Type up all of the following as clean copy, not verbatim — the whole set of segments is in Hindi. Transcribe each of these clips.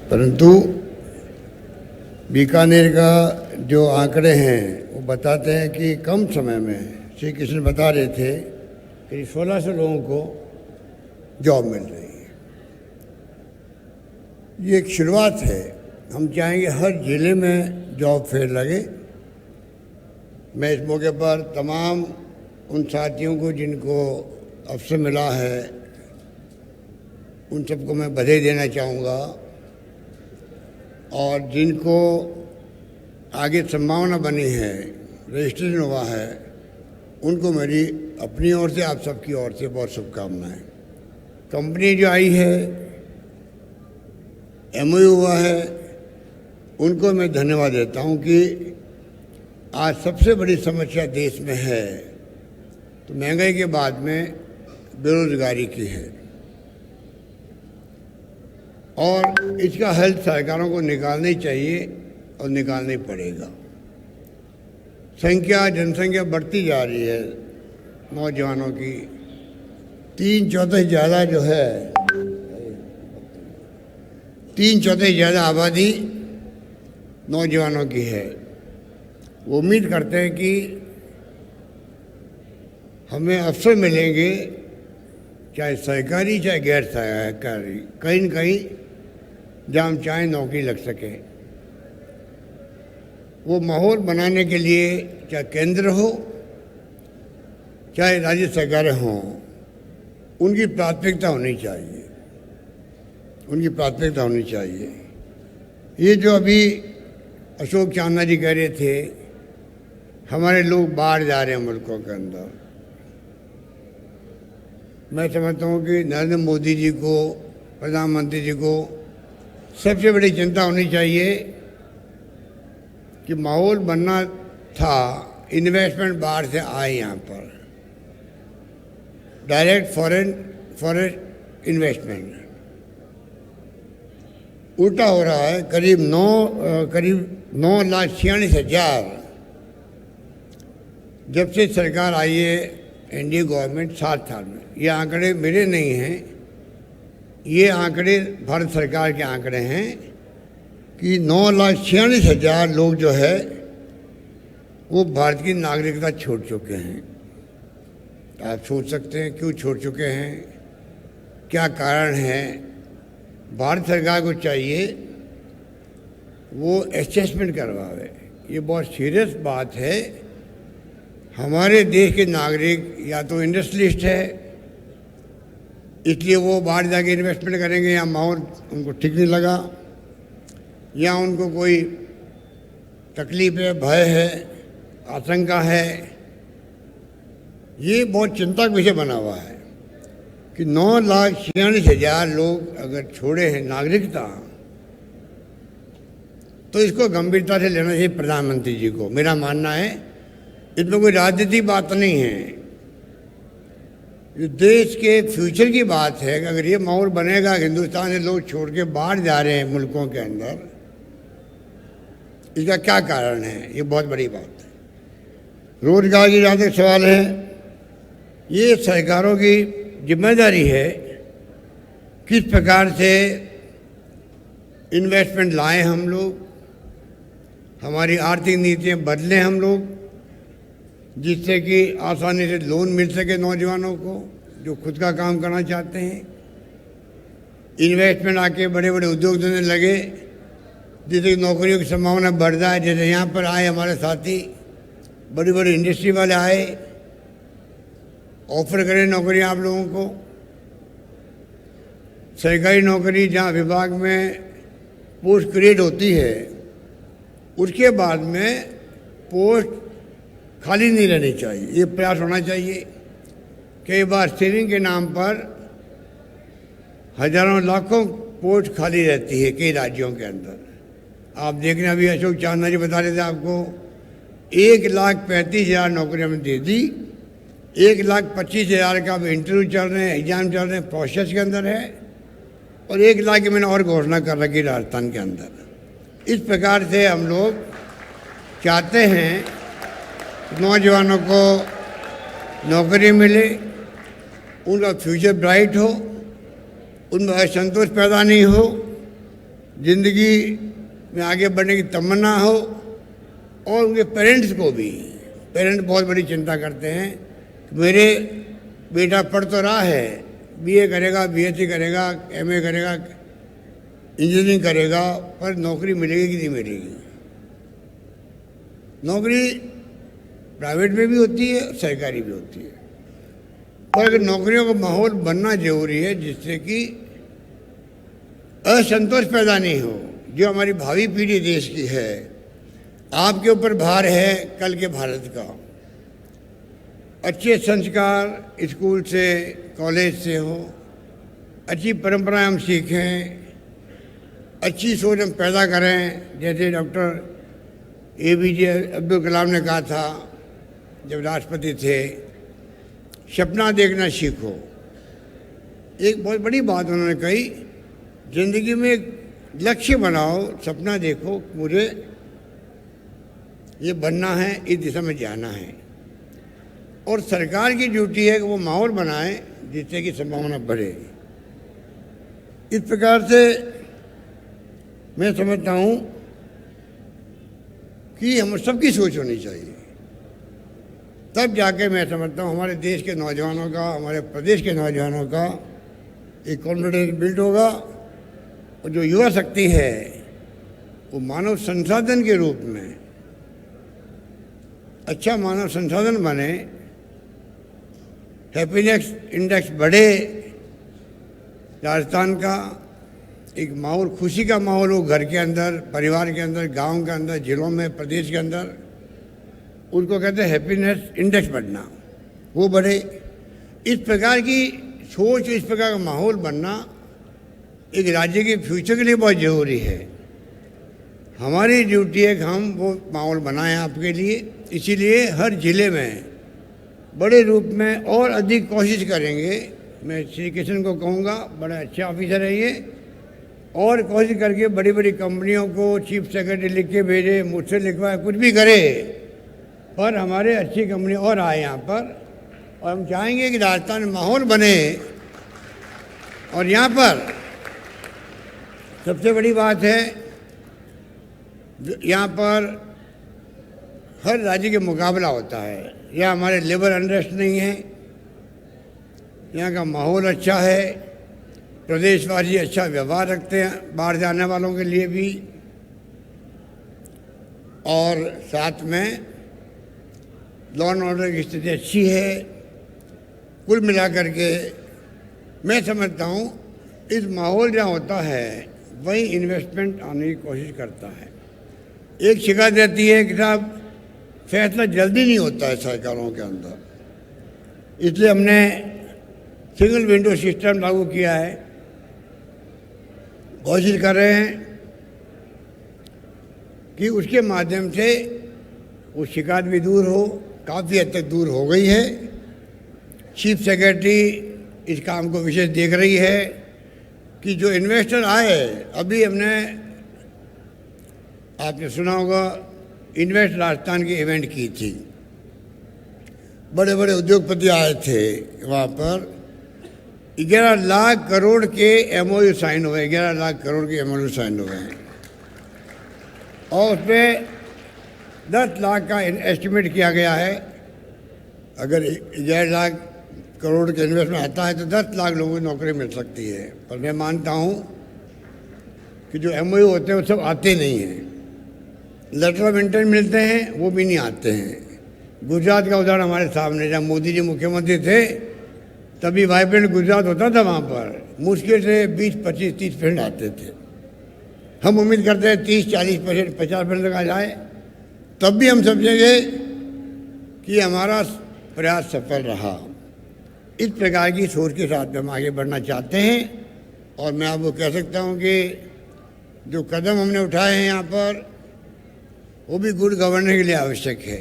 परंतु बीकानेर का जो आंकड़े हैं वो बताते हैं कि कम समय में श्री कृष्ण बता रहे थे कि 1600 लोगों को जॉब मिल रही है। ये एक शुरुआत है। हम चाहेंगे हर जिले में जॉब फेयर लगे। मैं इस मौके पर तमाम उन साथियों को जिनको अवसर मिला है उन सबको मैं बधाई देना चाहूँगा, और जिनको आगे संभावना बनी है, रजिस्ट्रेशन हुआ है, उनको मेरी अपनी ओर से, आप सबकी ओर से बहुत शुभकामनाएं। कंपनी जो आई है, MOU हुआ है, उनको मैं धन्यवाद देता हूं कि आज सबसे बड़ी समस्या देश में है तो महंगाई के बाद में बेरोजगारी की है, और इसका हल सरकारों को निकालना ही चाहिए और निकालना ही पड़ेगा। जनसंख्या बढ़ती जा रही है नौजवानों की, 3/4 ज़्यादा जो है, 3/4 ज़्यादा आबादी नौजवानों की है। वो उम्मीद करते हैं कि हमें अवसर मिलेंगे, चाहे सरकारी चाहे गैर सरकारी, कहीं न कहीं जहाँ हम चाहें नौकरी लग सके। वो माहौल बनाने के लिए चाहे केंद्र हो चाहे राज्य सरकारें हों, उनकी प्राथमिकता होनी चाहिए, उनकी प्राथमिकता होनी चाहिए। ये जो अभी अशोक चांदना जी कह रहे थे, हमारे लोग बाहर जा रहे हैं मुल्कों के अंदर, मैं समझता हूँ कि नरेंद्र मोदी जी को, प्रधानमंत्री जी को सबसे बड़ी चिंता होनी चाहिए कि माहौल बनना था, इन्वेस्टमेंट बाहर से आए यहाँ पर, डायरेक्ट फॉरेन इन्वेस्टमेंट। उल्टा हो रहा है। करीब 9,46,000 जब से सरकार आई है एनडीए गवर्नमेंट 7 साल में, ये आंकड़े मेरे नहीं हैं, ये आंकड़े भारत सरकार के आंकड़े हैं कि 9,46,000 लोग जो है वो भारत की नागरिकता छोड़ चुके हैं। आप सोच सकते हैं क्यों छोड़ चुके हैं, क्या कारण है। भारत सरकार को चाहिए वो असेसमेंट करवावे। ये बहुत सीरियस बात है। हमारे देश के नागरिक या तो इंडस्ट्रियलिस्ट है, इसलिए वो बाहर जाके इन्वेस्टमेंट करेंगे, या माहौल उनको ठीक नहीं लगा, या उनको कोई तकलीफ है, भय है, आशंका है। ये बहुत चिंता का विषय बना हुआ है कि 9,46,000 लोग अगर छोड़े हैं नागरिकता, तो इसको गंभीरता से लेना चाहिए प्रधानमंत्री जी को। मेरा मानना है इसमें कोई राजनीतिक बात नहीं है, ये देश के फ्यूचर की बात है। कि अगर ये माहौल बनेगा, हिंदुस्तान से लोग छोड़ के बाहर जा रहे हैं मुल्कों के अंदर, इसका क्या कारण है, ये बहुत बड़ी बात है। रोजगार की जहाँ तक सवाल है, ये सरकारों की जिम्मेदारी है किस प्रकार से इन्वेस्टमेंट लाएं हम लोग, हमारी आर्थिक नीतियाँ बदलें हम लोग, जिससे कि आसानी से लोन मिल सके नौजवानों को जो खुद का काम करना चाहते हैं। इन्वेस्टमेंट आके बड़े बड़े उद्योग धंधे लगे, जिससे नौकरियों की संभावना बढ़ जाए। जैसे यहाँ पर आए हमारे साथी, बड़ी बड़ी इंडस्ट्री वाले आए, ऑफर करें नौकरियाँ आप लोगों को। सरकारी नौकरी जहाँ विभाग में पोस्ट क्रिएट होती है, उसके बाद में पोस्ट खाली नहीं रहनी चाहिए, ये प्रयास होना चाहिए। कई बार स्टीयरिंग के नाम पर हजारों लाखों पोस्ट खाली रहती है कई राज्यों के अंदर। आप देख रहे हैं, अभी अशोक चांदना जी बता रहे थे आपको, 1,35,000 नौकरियां हमने दे दी, 1,25,000 का अब इंटरव्यू चल रहे हैं, एग्जाम चल रहे हैं, प्रोसेस के अंदर है, और 1,00,000 की मैंने और घोषणा कर रखी राजस्थान के अंदर। इस प्रकार से हम लोग चाहते हैं नौजवानों को नौकरी मिले, उनका फ्यूचर ब्राइट हो, उनमें असंतोष पैदा नहीं हो, ज़िंदगी में आगे बढ़ने की तमन्ना हो, और उनके पेरेंट्स को भी। पेरेंट्स बहुत बड़ी चिंता करते हैं कि मेरे बेटा पढ़ तो रहा है, बीए करेगा, बीएससी करेगा, एमए करेगा, इंजीनियरिंग करेगा, पर नौकरी मिलेगी कि नहीं मिलेगी। नौकरी प्राइवेट में भी होती है, सरकारी भी होती है, पर नौकरियों का माहौल बनना जरूरी है जिससे कि असंतोष पैदा नहीं हो। जो हमारी भावी पीढ़ी देश की है, आपके ऊपर भार है कल के भारत का। अच्छे संस्कार स्कूल से, कॉलेज से हो, अच्छी परंपराएं हम सीखें, अच्छी सोच हम पैदा करें। जैसे डॉक्टर APJ अब्दुल कलाम ने कहा था जब राष्ट्रपति थे, सपना देखना सीखो। एक बहुत बड़ी बात उन्होंने कही, जिंदगी में एक लक्ष्य बनाओ, सपना देखो, मुझे ये बनना है, इस दिशा में जाना है। और सरकार की ड्यूटी है कि वो माहौल बनाए जिससे कि संभावना बढ़े। इस प्रकार से मैं समझता हूँ कि हम सबकी सोच होनी चाहिए, तब जाके मैं समझता हूँ हमारे देश के नौजवानों का, हमारे प्रदेश के नौजवानों का एक कॉन्फिडेंस बिल्ड होगा। और जो युवा शक्ति है वो मानव संसाधन के रूप में अच्छा मानव संसाधन बने, हैप्पीनेस इंडेक्स बढ़े, राजस्थान का एक माहौल, खुशी का माहौल हो, घर के अंदर, परिवार के अंदर, गांव के अंदर, जिलों में, प्रदेश के अंदर, उनको कहते हैं हैप्पीनेस इंडेक्स बढ़ना, वो बढ़े। इस प्रकार की सोच, इस प्रकार का माहौल बनना एक राज्य के फ्यूचर के लिए बहुत ज़रूरी है। हमारी ड्यूटी है कि हम वो माहौल बनाएं आपके लिए। इसीलिए हर ज़िले में बड़े रूप में और अधिक कोशिश करेंगे। मैं श्री कृष्ण को कहूँगा, बड़े अच्छे ऑफिसर है ये, और कोशिश करके बड़ी बड़ी कंपनियों को चीफ सेक्रेटरी लिख के भेजे, मुझसे लिखवाए, कुछ भी करे, पर हमारे अच्छी कंपनी और आए यहाँ पर। और हम चाहेंगे कि राजस्थान में माहौल बने। और यहाँ पर सबसे बड़ी बात है, यहाँ पर हर राज्य के मुकाबला होता है। यहाँ हमारे लेबर अनरेस्ट नहीं है, यहाँ का माहौल अच्छा है, प्रदेशवासी अच्छा व्यवहार रखते हैं बाहर जाने वालों के लिए भी, और साथ में लॉ एंड ऑर्डर की स्थिति अच्छी है। कुल मिलाकर के मैं समझता हूँ इस माहौल जहाँ होता है वहीं इन्वेस्टमेंट आने की कोशिश करता है। एक शिकायत रहती है कि साहब फैसला जल्दी नहीं होता है सरकारों के अंदर, इसलिए हमने सिंगल विंडो सिस्टम लागू किया है। कोशिश कर रहे हैं कि उसके माध्यम से वो शिकायत भी दूर हो, काफ़ी हद तक दूर हो गई है। चीफ सेक्रेटरी इस काम को विशेष देख रही है कि जो इन्वेस्टर आए, अभी हमने, आपने सुना होगा, इन्वेस्ट राजस्थान की इवेंट की थी, बड़े बड़े उद्योगपति आए थे वहाँ पर। 11 लाख करोड़ के MOU साइन हुए, 11 लाख करोड़ के MOU साइन हुए हैं, और उसमें 10 लाख का एस्टिमेट किया गया है। अगर 11 लाख करोड़ के इन्वेस्टमेंट आता है तो 10 लाख लोगों को नौकरी मिल सकती है। पर मैं मानता हूँ कि जो MOU होते हैं वो सब आते नहीं हैं, लेटर ऑफ इंटेंट मिलते हैं, वो भी नहीं आते हैं। गुजरात का उदाहरण हमारे सामने, जब मोदी जी मुख्यमंत्री थे तभी वाइब्रेंट गुजरात होता था, वहाँ पर मुश्किल से 20, 25, 30% आते थे। हम उम्मीद करते हैं 30, 40%, 50% तक आ जाए, तब भी हम समझेंगे कि हमारा प्रयास सफल रहा। इस प्रकार की सोच के साथ हम आगे बढ़ना चाहते हैं। और मैं आपको कह सकता हूँ कि जो कदम हमने उठाए हैं यहाँ पर, वो भी गुड गवर्नेंस के लिए आवश्यक है।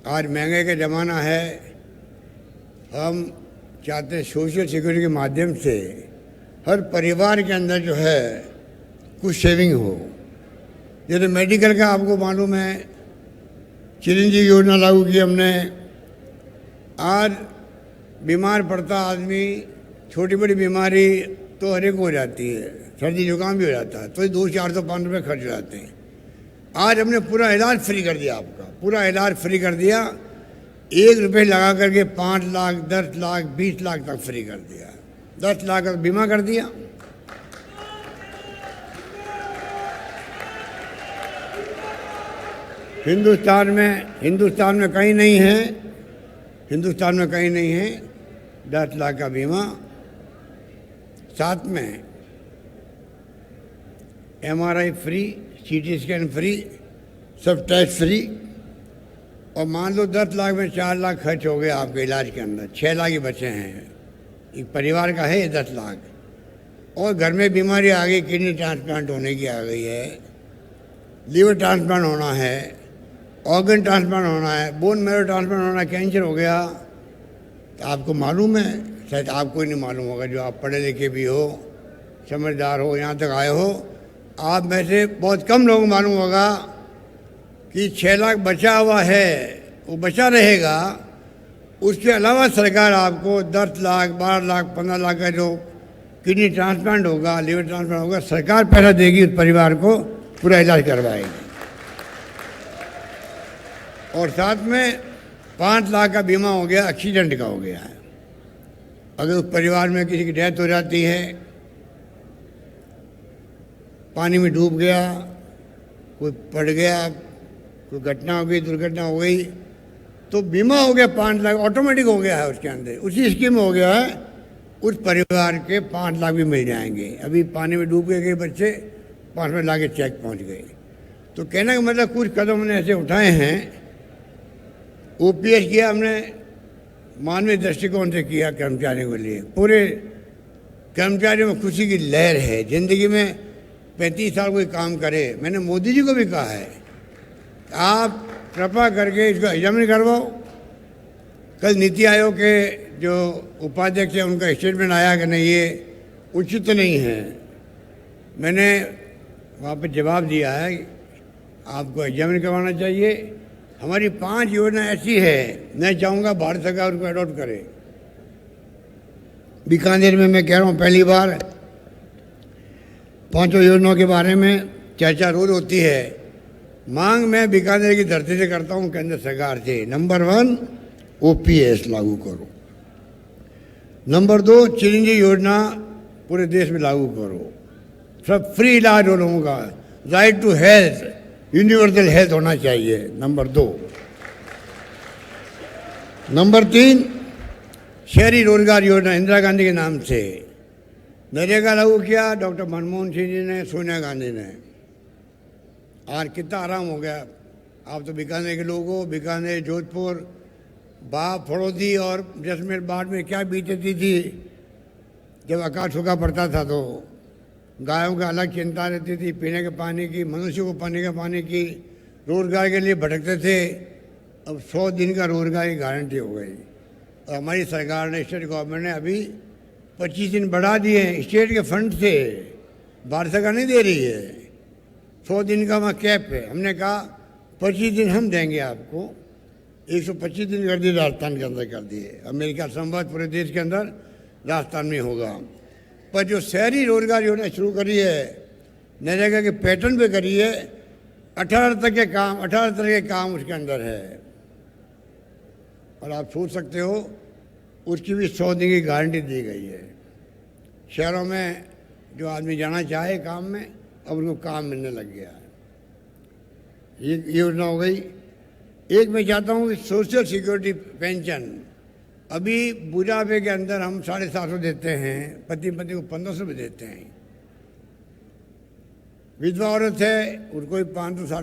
आज महंगाई का ज़माना है, हम चाहते हैं सोशल सिक्योरिटी के माध्यम से हर परिवार के अंदर जो है कुछ सेविंग हो। जैसे मेडिकल का आपको मालूम है, चिरंजीवी योजना लागू की हमने। आज बीमार पड़ता आदमी, छोटी बड़ी बीमारी, तो हर एक हो जाती है, सर्दी जुकाम भी हो जाता है, तो 200-400-500 रुपये खर्च हो जाते हैं। आज हमने पूरा इलाज फ्री कर दिया, आपका पूरा इलाज फ्री कर दिया। 1 रुपये लगा करके 5 लाख, 10 लाख, 20 लाख तक फ्री कर दिया, 10 लाख का बीमा कर दिया। हिंदुस्तान में कहीं नहीं है, हिंदुस्तान में कहीं नहीं है 10 लाख का बीमा। साथ में MRI free, CT scan free, सब टेस्ट फ्री। और मान लो 10 लाख में 4 लाख खर्च हो गए आपके इलाज के अंदर, 6 लाख ही बचे हैं। एक परिवार का है 10 लाख। और घर में बीमारी आ गई, किडनी ट्रांसप्लांट होने की आ गई है, लीवर ट्रांसप्लांट होना है, ऑर्गन ट्रांसप्लांट होना है, बोन मैरो ट्रांसप्लांट होना है, कैंसर हो गया। तो आपको मालूम है, शायद आपको ही नहीं मालूम होगा, जो आप पढ़े लिखे भी हो, समझदार हो, यहाँ तक आए हो, आप में से बहुत कम लोगों को मालूम होगा कि 6 लाख बचा हुआ है, वो बचा रहेगा। उसके अलावा सरकार आपको 10 लाख, 12 लाख, 15 लाख का जो किडनी ट्रांसप्लांट होगा, लीवर ट्रांसप्लांट होगा, सरकार पैसा देगी, उस परिवार को पूरा इलाज करवाएगी। और साथ में 5 लाख का बीमा हो गया, एक्सीडेंट का हो गया है। अगर उस परिवार में किसी की डेथ हो जाती है, पानी में डूब गया, कोई पड़ गया, कोई घटना हो गई, दुर्घटना हो गई, तो बीमा हो गया 5 लाख, ऑटोमेटिक हो गया है उसके अंदर, उसी स्कीम में हो गया है। उस परिवार के 5 लाख भी मिल जाएंगे। अभी पानी में डूब गए बच्चे, 5 लाख के चेक पहुंच गए। तो कहने का मतलब कुछ कदम हमने ऐसे उठाए हैं। OPS किया हमने, मानवीय दृष्टिकोण से किया कर्मचारियों के लिए। पूरे कर्मचारियों में खुशी की लहर है। ज़िंदगी में 35 साल कोई काम करे, मैंने मोदी जी को भी कहा है, आप कृपा करके इसको एग्जामिन करवाओ। कल नीति आयोग के जो उपाध्यक्ष है, उनका स्टेटमेंट आया कि नहीं, ये उचित नहीं है। मैंने वहाँ पर जवाब दिया है, आपको एग्जामिन करवाना चाहिए। हमारी 5 योजना ऐसी है, मैं चाहूँगा भारत सरकार उनको अडॉप्ट करे। बीकानेर में मैं कह रहा हूँ, पहली बार 5 योजनाओं के बारे में चर्चा रोज होती है। मांग मैं बीकानेर की धरती से करता हूँ, केंद्र सरकार से। नंबर 1 OPS लागू करो। नंबर 2 चिरंजीवी योजना पूरे देश में लागू करो। सब फ्री इलाज हो लोगों का, right to health, universal health होना चाहिए। नंबर 2। नंबर 3 शहरी रोजगार योजना, इंदिरा गांधी के नाम से। नरेगा लागू किया डॉक्टर मनमोहन सिंह जी ने, सोनिया गांधी ने। आज कितना आराम हो गया। आप तो बीकानेर के लोग हो, बीकानेर, जोधपुर, बाप, फड़ौदी और जैसलमेर बाढ़ में क्या बीतती थी। जब अकाल सूखा पड़ता था तो गायों का अलग चिंता रहती थी, पीने के पानी की, मनुष्य को पीने के पानी की, रोजगार के लिए भटकते थे। अब 100 दिन का रोजगार की गारंटी हो गई। और हमारी सरकार ने, स्टेट गवर्नमेंट ने अभी 25 दिन बढ़ा दिए हैं स्टेट के फंड से। भारत सरकार नहीं दे रही है, 100 दिन का वहाँ कैप है। हमने कहा 25 दिन हम देंगे आपको, 125 दिन कर दिए, राजस्थान के अंदर कर दिए। अमेरिका संवाद पूरे देश के अंदर राजस्थान में होगा। पर जो शहरी रोजगार योजना शुरू करी है, नरेगा के पैटर्न पे करी है, 18 तरह के काम उसके अंदर है। और आप सोच सकते हो, उसकी भी 100 दिन की गारंटी दी गई है। शहरों में जो आदमी जाना चाहे काम में, अब उनको काम मिलने लग गया है। ये योजना हो गई। एक मैं चाहता हूँ कि सोशल सिक्योरिटी पेंशन, अभी बुढ़ापे के अंदर हम 750 देते हैं, पति को 1500 भी देते हैं। विधवा औरत है, उनको भी 500 साढ़े